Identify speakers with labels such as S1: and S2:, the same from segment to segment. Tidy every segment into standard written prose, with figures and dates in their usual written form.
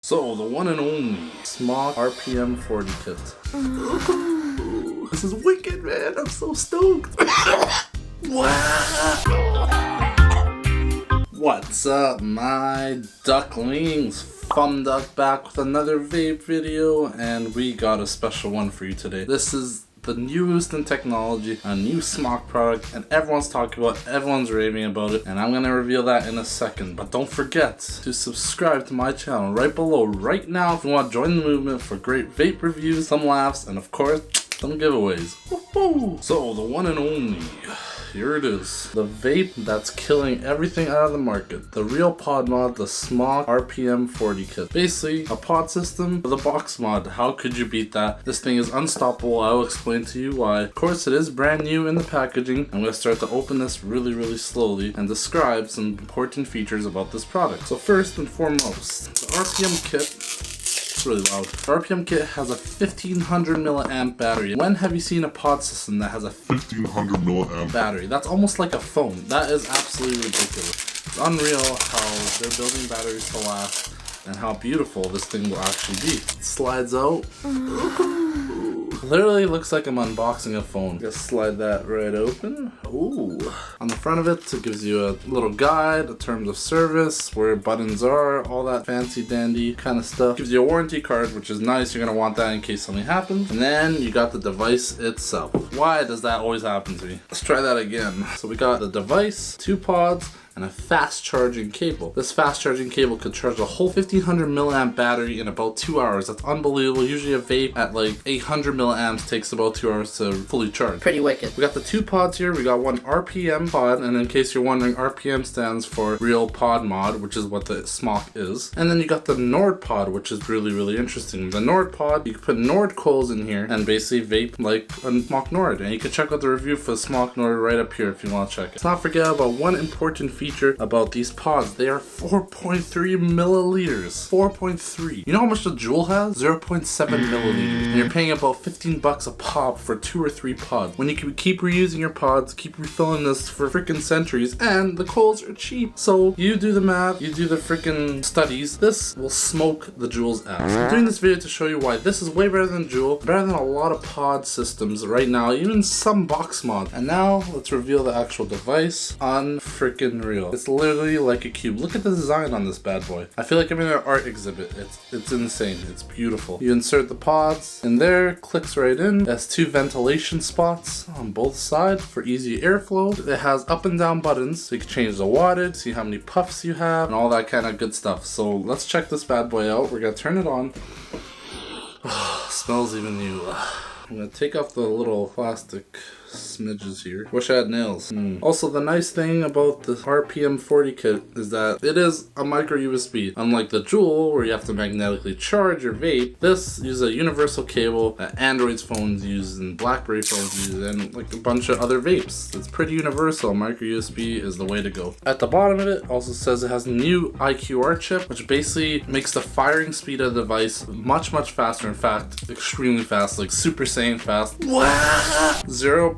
S1: So, the one and only SMOK RPM40 kit. Ooh, this is wicked, man. I'm so stoked. Wow. What's up, my ducklings? Fumb Duck back with another vape video, and we got a special one for you today. This is the newest in technology, a new SMOK product, and everyone's talking about it, everyone's raving about it, and I'm gonna reveal that in a second. But don't forget to subscribe to my channel right below right now if you want to join the movement for great vape reviews, some laughs, and of course some giveaways. Woo-hoo! So the one and only, here it is, the vape that's killing everything out of the market, the real pod mod, the SMOK RPM40 kit. Basically a pod system with a box mod. How could you beat that? This thing is unstoppable. I will explain to you why. Of course, it is brand new in the packaging. I'm going to start to open this really slowly and describe some important features about this product. So first and foremost, the RPM kit, it's really loud. The RPM kit has a 1500 milliamp battery. When have you seen a pod system that has a 1500 milliamp battery? That's almost like a phone. That is absolutely ridiculous. It's unreal how they're building batteries to last and how beautiful this thing will actually be. It slides out. Literally looks like I'm unboxing a phone. Just slide that right open. Ooh. On the front of it, it gives you a little guide, the terms of service, where buttons are, all that fancy dandy kind of stuff. Gives you a warranty card, which is nice. You're gonna want that in case something happens. And then you got the device itself. Why does that always happen to me? Let's try that again. So we got the device, 2 pods, and a fast charging cable. This fast charging cable could charge a whole 1500 milliamp battery in about 2 hours. That's unbelievable. Usually a vape at like 800 milliamps takes about 2 hours to fully charge.
S2: Pretty wicked.
S1: We got the 2 pods here. We got one RPM pod, and in case you're wondering, RPM stands for real pod mod, which is what the SMOK is. And then you got the NORD pod, which is really interesting. The NORD pod, you can put NORD coils in here and basically vape like a SMOK NORD. And you can check out the review for the SMOK NORD right up here if you want to check it. Let's not forget about one important feature about these pods. They are 4.3 milliliters. 4.3. You know how much the JUUL has? 0.7 milliliters. And you're paying about 15 bucks a pop for 2 or 3 pods. When you can keep reusing your pods, keep refilling this for freaking centuries, and the coils are cheap. So you do the math, you do the freaking studies. This will smoke the JUUL's ass. I'm doing this video to show you why this is way better than JUUL, better than a lot of pod systems right now, even some box mods. And now let's reveal the actual device. Unfreaking real. It's literally like a cube. Look at the design on this bad boy. I feel like I'm in an art exhibit. It's insane. It's beautiful. You insert the pods in there, clicks right in. It has 2 ventilation spots on both sides for easy airflow. It has up and down buttons, so you can change the wattage, see how many puffs you have, and all that kind of good stuff. So let's check this bad boy out. We're gonna turn it on. Smells even new. I'm gonna take off the little plastic smidges here. Wish I had nails. Also, the nice thing about the RPM40 kit is that it is a micro USB. Unlike the JUUL, where you have to magnetically charge your vape, this uses a universal cable that Android's phones use and BlackBerry phones use and like a bunch of other vapes. It's pretty universal. Micro USB is the way to go. At the bottom of it also says it has a new IQR chip, which basically makes the firing speed of the device much faster. In fact, extremely fast, like Super Saiyan fast.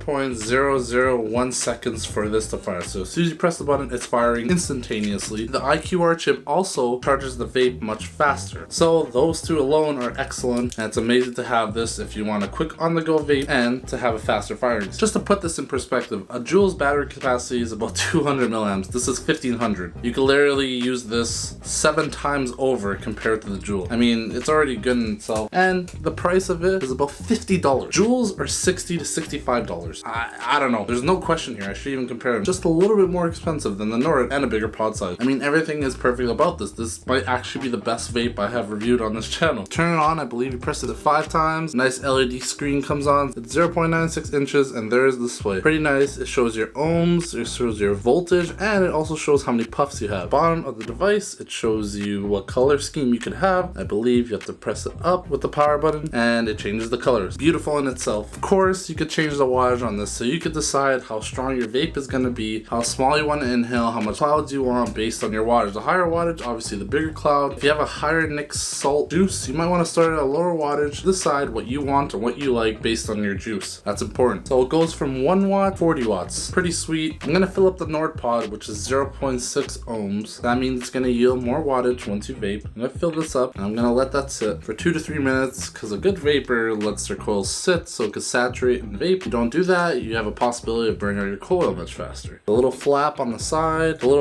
S1: 0.001 seconds for this to fire. So as soon as you press the button, it's firing instantaneously. The IQR chip also charges the vape much faster. So those 2 alone are excellent, and it's amazing to have this if you want a quick on-the-go vape and to have a faster firing. Just to put this in perspective, a JUUL's battery capacity is about 200 milliamps. This is 1500. You can literally use this 7 times over compared to the JUUL. I mean, it's already good in itself, and the price of it is about $50. JUUL's are $60 to $65. I don't know. There's no question here. I should even compare them. Just a little bit more expensive than the NORD and a bigger pod size. I mean, everything is perfect about this. This might actually be the best vape I have reviewed on this channel. Turn it on. I believe you press it 5 times. Nice LED screen comes on. It's 0.96 inches, and there's the display. Pretty nice. It shows your ohms, it shows your voltage, and it also shows how many puffs you have. Bottom of the device, it shows you what color scheme you could have. I believe you have to press it up with the power button, and it changes the colors. Beautiful in itself. Of course, you could change the wattage on this so you could decide how strong your vape is going to be, how small you want to inhale, how much clouds you want based on your wattage. The higher wattage, obviously the bigger cloud. If you have a higher nic salt juice, you might want to start at a lower wattage. Decide what you want or what you like based on your juice. That's important. So it goes from 1 watt, 40 watts. Pretty sweet. I'm going to fill up the NORD pod, which is 0.6 ohms. That means it's going to yield more wattage once you vape. I'm going to fill this up and I'm going to let that sit for 2 to 3 minutes because a good vapor lets their coils sit so it can saturate and vape. If you don't do that, you have a possibility of burning out your coil much faster. The little flap on the side, fill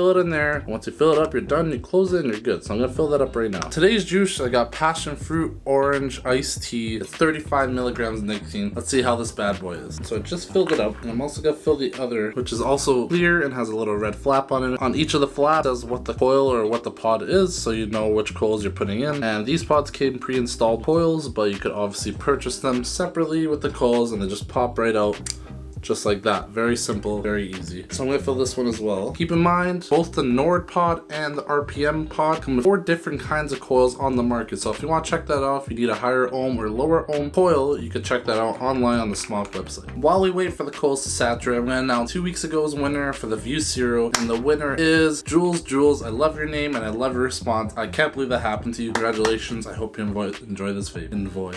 S1: it in there. Once you fill it up, you're done. You close it and you're good. So I'm going to fill that up right now. Today's juice, I got passion fruit orange iced tea. It's 35 milligrams of nicotine. Let's see how this bad boy is. So I just filled it up and I'm also going to fill the other, which is also clear and has a little red flap on it. On each of the flaps says what the coil or what the pod is, so you know which coils you're putting in. And these pods came pre-installed coils, but you could obviously purchase them separately with the coils and they just pop right out. Just like that. Very simple, very easy. So I'm gonna fill this one as well. Keep in mind, both the NORD pod and the RPM pod come with 4 different kinds of coils on the market. So if you want to check that out, if you need a higher ohm or lower ohm coil, you can check that out online on the SMOK website. While we wait for the coils to saturate, I'm gonna announce 2 weeks ago's winner for the View Zero, and the winner is JUUL. I love your name and I love your response. I can't believe that happened to you. Congratulations. I hope you enjoy this vape. Envoy.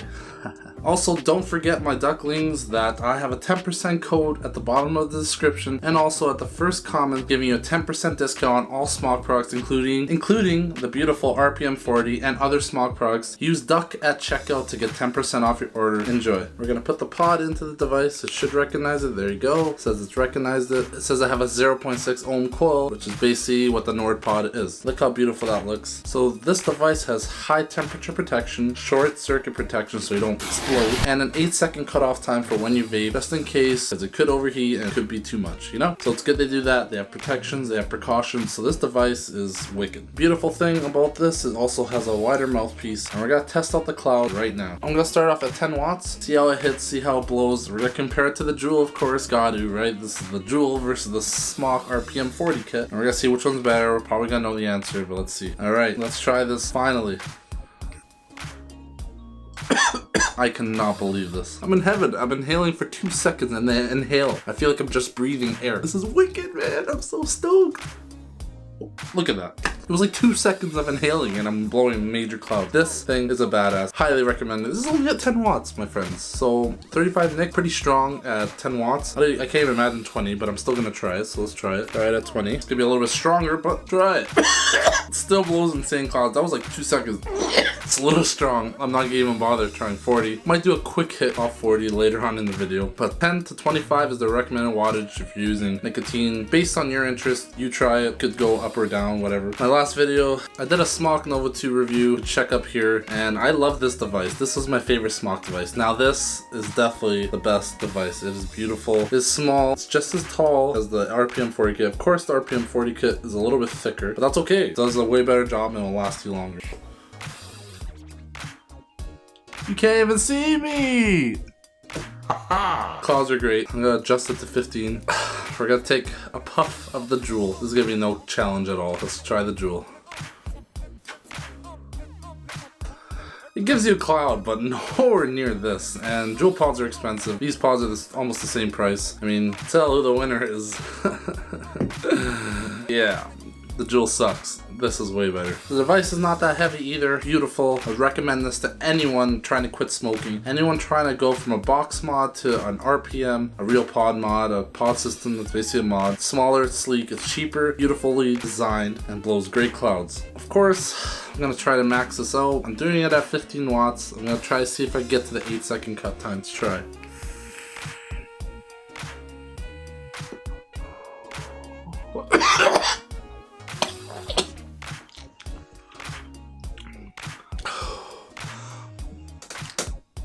S1: Also, don't forget my ducklings that I have a 10% code at the bottom of the description and also at the first comment giving you a 10% discount on all SMOK products including the beautiful RPM40 and other SMOK products. Use duck at checkout to get 10% off your order. Enjoy. We're gonna put the pod into the device. It should recognize it. There you go. It says it's recognized it. It says I have a 0.6 ohm coil, which is basically what the NORD pod is. Look how beautiful that looks. So this device has high temperature protection, short circuit protection so you don't explode, and an 8-second cutoff time for when you vape, just in case, because it could overheat and it could be too much, you know? So it's good they do that. They have protections, they have precautions, so this device is wicked. Beautiful thing about this, it also has a wider mouthpiece, and we're gonna test out the cloud right now. I'm gonna start off at 10 watts, see how it hits, see how it blows. We're gonna compare it to the JUUL, of course, gotta, right? This is the JUUL versus the SMOK RPM40 kit, and we're gonna see which one's better. We're probably gonna know the answer, but let's see. Alright, let's try this finally. I cannot believe this. I'm in heaven. I'm inhaling for 2 seconds and then inhale. I feel like I'm just breathing air. This is wicked, man. I'm so stoked. Look at that. It was like 2 seconds of inhaling and I'm blowing a major cloud. This thing is a badass. Highly recommend it. This is only at 10 watts, my friends. So 35 nic, pretty strong at 10 watts. I can't even imagine 20, but I'm still gonna try it. So let's try it. Try it at 20. It's gonna be a little bit stronger, but try it. It still blows insane clouds. That was like 2 seconds. It's a little strong. I'm not gonna even bother trying 40. Might do a quick hit off 40 later on in the video. But 10 to 25 is the recommended wattage if you're using nicotine. Based on your interest, you try it. Could go up or down, whatever. My last video, I did a SMOK NOVO 2 review. Check up here. And I love this device. This was my favorite SMOK device. Now this is definitely the best device. It is beautiful. It's small. It's just as tall as the RPM40 kit. Of course, the RPM40 kit is a little bit thicker, but that's okay. It does a way better job and will last you longer. You can't even see me! Clouds are great. I'm gonna adjust it to 15. We're gonna take a puff of the JUUL. This is gonna be no challenge at all. Let's try the JUUL. It gives you a cloud, but nowhere near this. And JUUL pods are expensive. These pods are almost the same price. I mean, tell who the winner is. Yeah. The JUUL sucks. This is way better. The device is not that heavy either. Beautiful. I would recommend this to anyone trying to quit smoking. Anyone trying to go from a box mod to an RPM, a real pod mod, a pod system that's basically a mod. Smaller, it's sleek, it's cheaper, beautifully designed, and blows great clouds. Of course, I'm gonna try to max this out. I'm doing it at 15 watts. I'm gonna try to see if I get to the 8-second cut time to try.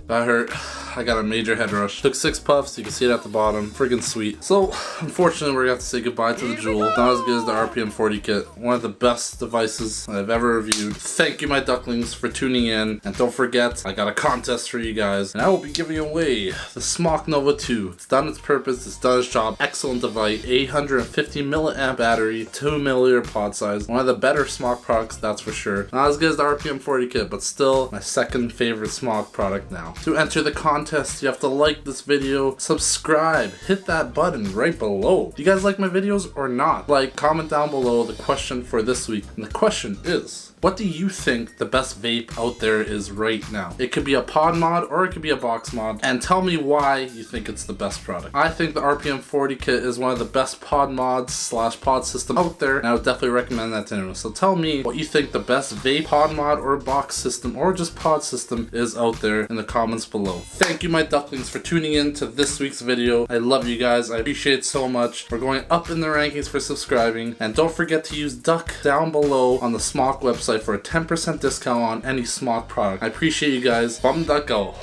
S1: That hurt. I got a major head rush. Took 6 puffs, you can see it at the bottom. Friggin' sweet. So, unfortunately, we're gonna have to say goodbye to the JUUL. Not as good as the RPM40 kit. One of the best devices I've ever reviewed. Thank you, my ducklings, for tuning in. And don't forget, I got a contest for you guys. And I will be giving away the SMOK NOVO 2. It's done its purpose, it's done its job. Excellent device. 850 milliamp battery, 2 milliliter pod size. One of the better SMOK products, that's for sure. Not as good as the RPM40 kit, but still my second favorite SMOK product now. To enter the contest, contest. You have to like this video, subscribe, hit that button right below. Do you guys like my videos or not? Like, comment down below the question for this week. And the question is, what do you think the best vape out there is right now? It could be a pod mod or it could be a box mod, and tell me why you think it's the best product. I think the RPM40 kit is one of the best pod mods slash pod system out there, and I would definitely recommend that to anyone. So tell me what you think the best vape pod mod or box system or just pod system is out there in the comments below. Thank you, my ducklings, for tuning in to this week's video. I love you guys. I appreciate it so much. We're going up in the rankings for subscribing, and don't forget to use duck down below on the SMOK website for a 10% discount on any SMOK product. I appreciate you guys. Fumb duck go.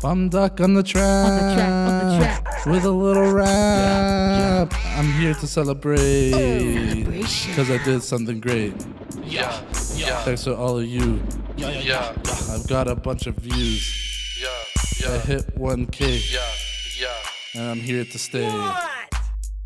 S1: Fumb duck on the track. With a little rap. Yeah. I'm here to celebrate because I did something great. Yeah. Thanks to all of you. Yeah. I've got a bunch of views. I hit 1K. And I'm here to stay.